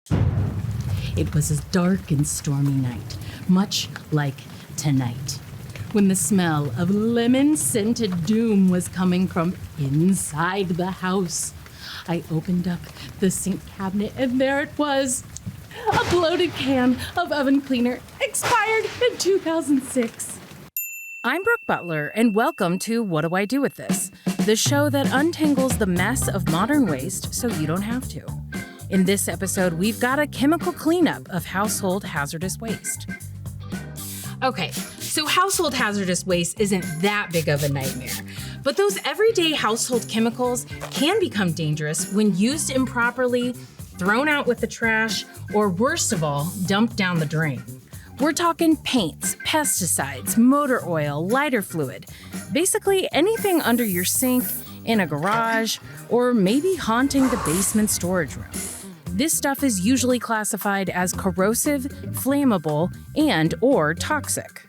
It was a dark and stormy night, much like tonight, when the smell of lemon-scented doom was coming from inside the house. I opened up the sink cabinet, and there it was, a bloated can of oven cleaner, expired in 2006. I'm Brooke Butler, and welcome to What Do I Do With This, the show that untangles the mess of modern waste so you don't have to. In this episode, we've got a chemical cleanup of household hazardous waste. Okay, so household hazardous waste isn't that big of a nightmare, but those everyday household chemicals can become dangerous when used improperly, thrown out with the trash, or worst of all, dumped down the drain. We're talking paints, pesticides, motor oil, lighter fluid, basically anything under your sink, in a garage, or maybe haunting the basement storage room. This stuff is usually classified as corrosive, flammable, and/or toxic.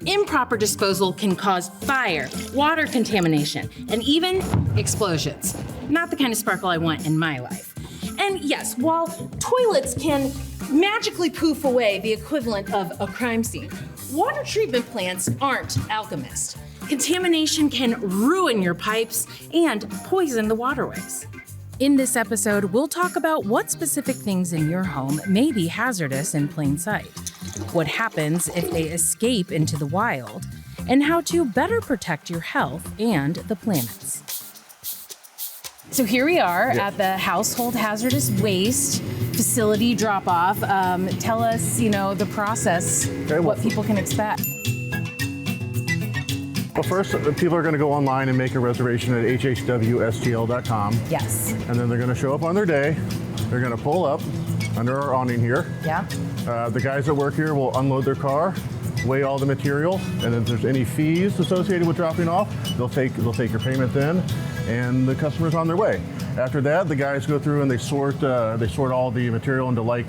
Improper disposal can cause fire, water contamination, and even explosions. Not the kind of sparkle I want in my life. And yes, while toilets can magically poof away the equivalent of a crime scene, water treatment plants aren't alchemists. Contamination can ruin your pipes and poison the waterways. In this episode, we'll talk about what specific things in your home may be hazardous in plain sight, what happens if they escape into the wild, and how to better protect your health and the planet's. So here we are at the household hazardous waste facility drop-off. Tell us, the process, what people can expect. Well, first, people are going to go online and make a reservation at hhwstl.com. Yes. And then they're going to show up on their day. They're going to pull up under our awning here. Yeah. The guys that work here will unload their car, weigh all the material, and if there's any fees associated with dropping off, they'll take your payment then, and the customer's on their way. After that, the guys go through and they sort all the material into like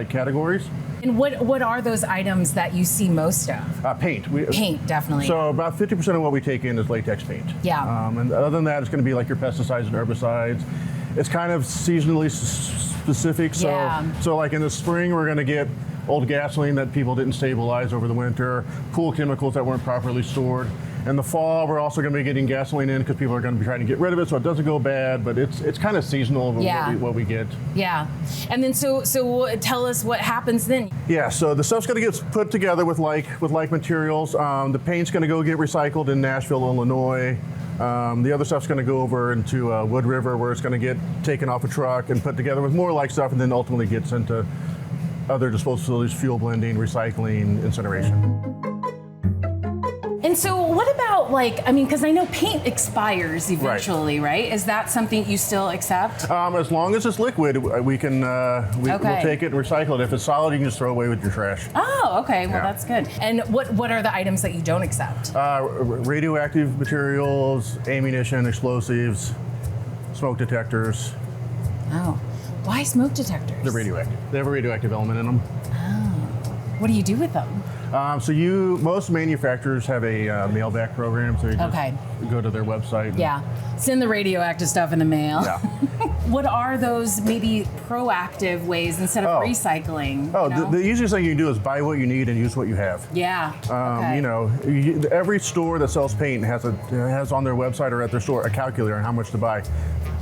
categories. And what are those items that you see most of? Paint. Paint, definitely. So about 50% of what we take in is latex paint. Yeah. And other than that, it's going to be like your pesticides and herbicides. It's kind of seasonally specific. So like in the spring, we're going to get old gasoline that people didn't stabilize over the winter, pool chemicals that weren't properly stored. In the fall, we're also going to be getting gasoline in because people are going to be trying to get rid of it so it doesn't go bad, but it's kind of seasonal what we get. Yeah. And then so tell us what happens then. Yeah, so the stuff's going to get put together with like materials. The paint's going to go get recycled in Nashville, Illinois. The other stuff's going to go over into Wood River where it's going to get taken off a truck and put together with more like stuff and then ultimately get sent to other disposal facilities, fuel blending, recycling, incineration. And so what about because I know paint expires eventually, right? Is that something you still accept? As long as it's liquid, we'll take it and recycle it. If it's solid, you can just throw it away with your trash. Oh, okay. Well, that's good. And what are the items that you don't accept? Radioactive materials, ammunition, explosives, smoke detectors. Oh. Why smoke detectors? They're radioactive. They have a radioactive element in them. Oh. What do you do with them? Most manufacturers have a mail-back program, so you just go to their website. Send the radioactive stuff in the mail. Yeah. What are those maybe proactive ways instead of recycling? The easiest thing you can do is buy what you need and use what you have. Yeah. Every store that sells paint has on their website or at their store a calculator on how much to buy.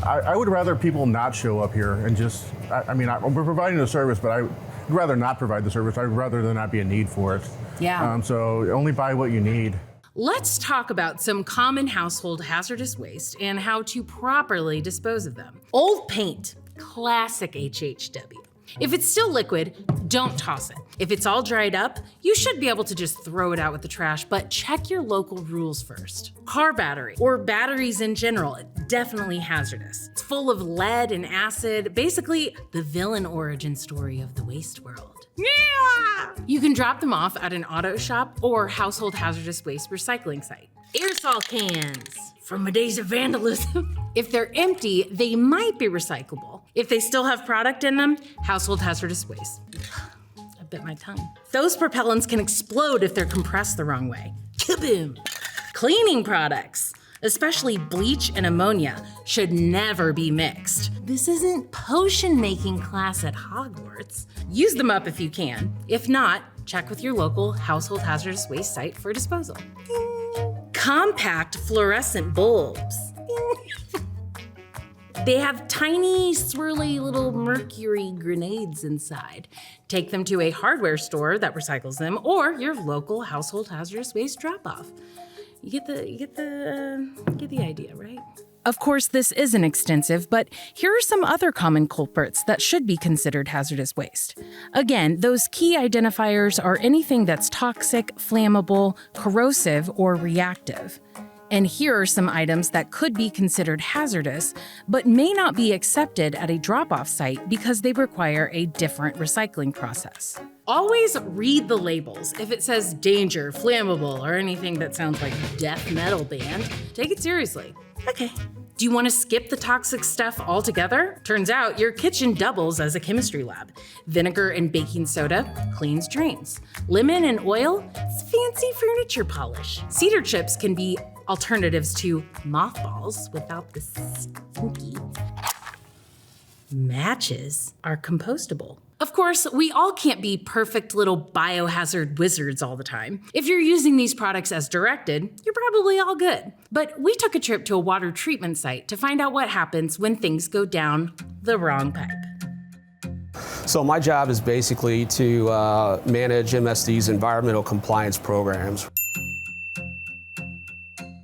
I would rather people not show up here and just, we're providing a service, but I'd rather not provide the service. I'd rather there not be a need for it. Yeah. So only buy what you need. Let's talk about some common household hazardous waste and how to properly dispose of them. Old paint, classic HHW. If it's still liquid, don't toss it. If it's all dried up, you should be able to just throw it out with the trash, but check your local rules first. Car battery, or batteries in general, definitely hazardous. It's full of lead and acid, basically the villain origin story of the waste world. Yeah! You can drop them off at an auto shop or household hazardous waste recycling site. Aerosol cans, from my days of vandalism. If they're empty, they might be recyclable. If they still have product in them, household hazardous waste. I bit my tongue. Those propellants can explode if they're compressed the wrong way. Kaboom! Cleaning products, especially bleach and ammonia, should never be mixed. This isn't potion-making class at Hogwarts. Use them up if you can. If not, check with your local household hazardous waste site for disposal. Compact fluorescent bulbs. They have tiny, swirly little mercury grenades inside. Take them to a hardware store that recycles them or your local household hazardous waste drop-off. You get the idea, right? Of course, this isn't extensive, but here are some other common culprits that should be considered hazardous waste. Again, those key identifiers are anything that's toxic, flammable, corrosive, or reactive. And here are some items that could be considered hazardous, but may not be accepted at a drop-off site because they require a different recycling process. Always read the labels. If it says danger, flammable, or anything that sounds like death metal band, take it seriously. Okay. Do you want to skip the toxic stuff altogether? Turns out your kitchen doubles as a chemistry lab. Vinegar and baking soda cleans drains. Lemon and oil, it's fancy furniture polish. Cedar chips can be alternatives to mothballs without the stinky. Matches are compostable. Of course, we all can't be perfect little biohazard wizards all the time. If you're using these products as directed, you're probably all good. But we took a trip to a water treatment site to find out what happens when things go down the wrong pipe. So my job is basically to manage MSD's environmental compliance programs.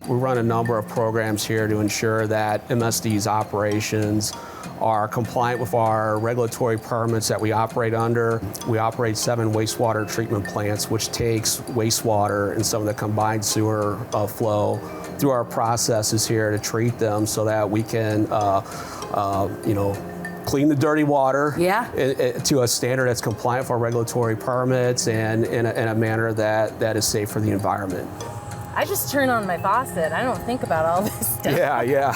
We run a number of programs here to ensure that MSD's operations are compliant with our regulatory permits that we operate under. We operate 7 wastewater treatment plants, which takes wastewater and some of the combined sewer flow through our processes here to treat them so that we can, clean the dirty water to a standard that's compliant for our regulatory permits and in a manner that is safe for the environment. I just turn on my faucet. I don't think about all this stuff. Yeah.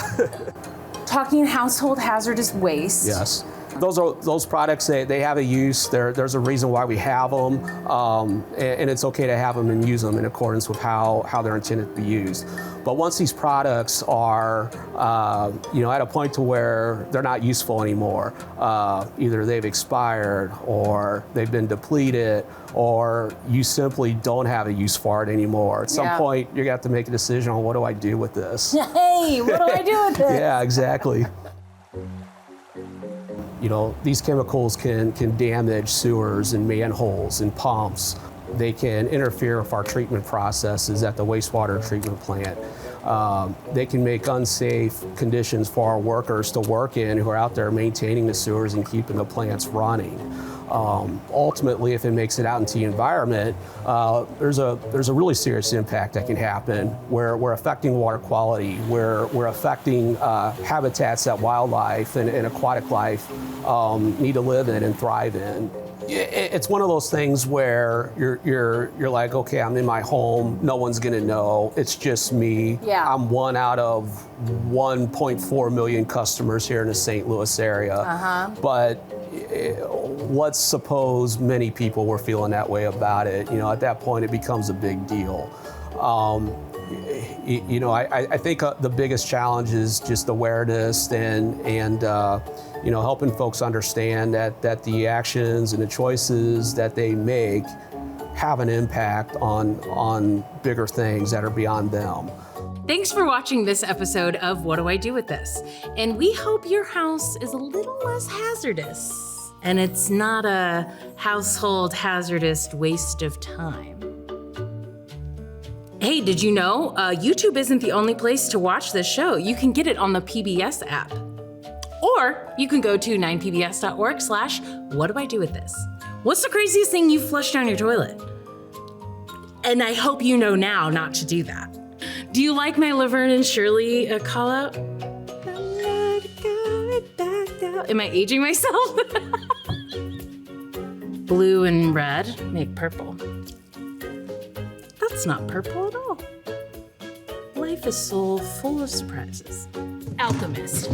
Talking household hazardous waste. Yes. Those products, they have a use. There's a reason why we have them, and it's okay to have them and use them in accordance with how they're intended to be used. But once these products are, at a point to where they're not useful anymore, either they've expired or they've been depleted, or you simply don't have a use for it anymore. At some point, you're gonna have to make a decision on what do I do with this. Hey, what do I do with this? Yeah, exactly. These chemicals can damage sewers and manholes and pumps. They can interfere with our treatment processes at the wastewater treatment plant. They can make unsafe conditions for our workers to work in who are out there maintaining the sewers and keeping the plants running. Ultimately, if it makes it out into the environment, there's a really serious impact that can happen where we're affecting water quality, we're affecting habitats that wildlife and aquatic life need to live in and thrive in. It's one of those things where you're like, okay, I'm in my home, no one's gonna know, it's just me. Yeah. I'm one out of 1.4 million customers here in the St. Louis area. But let's suppose many people were feeling that way about it. At that point, it becomes a big deal. I think the biggest challenge is just awareness and helping folks understand that the actions and the choices that they make have an impact on bigger things that are beyond them. Thanks for watching this episode of What Do I Do With This? And we hope your house is a little less hazardous and it's not a household hazardous waste of time. Hey, did you know YouTube isn't the only place to watch this show? You can get it on the PBS app. Or you can go to 9pbs.org/What Do I Do With This? What's the craziest thing you've flushed down your toilet? And I hope you know now not to do that. Do you like my Laverne and Shirley call out? Am I aging myself? Blue and red make purple. That's not purple at all. Life is so full of surprises. Alchemist.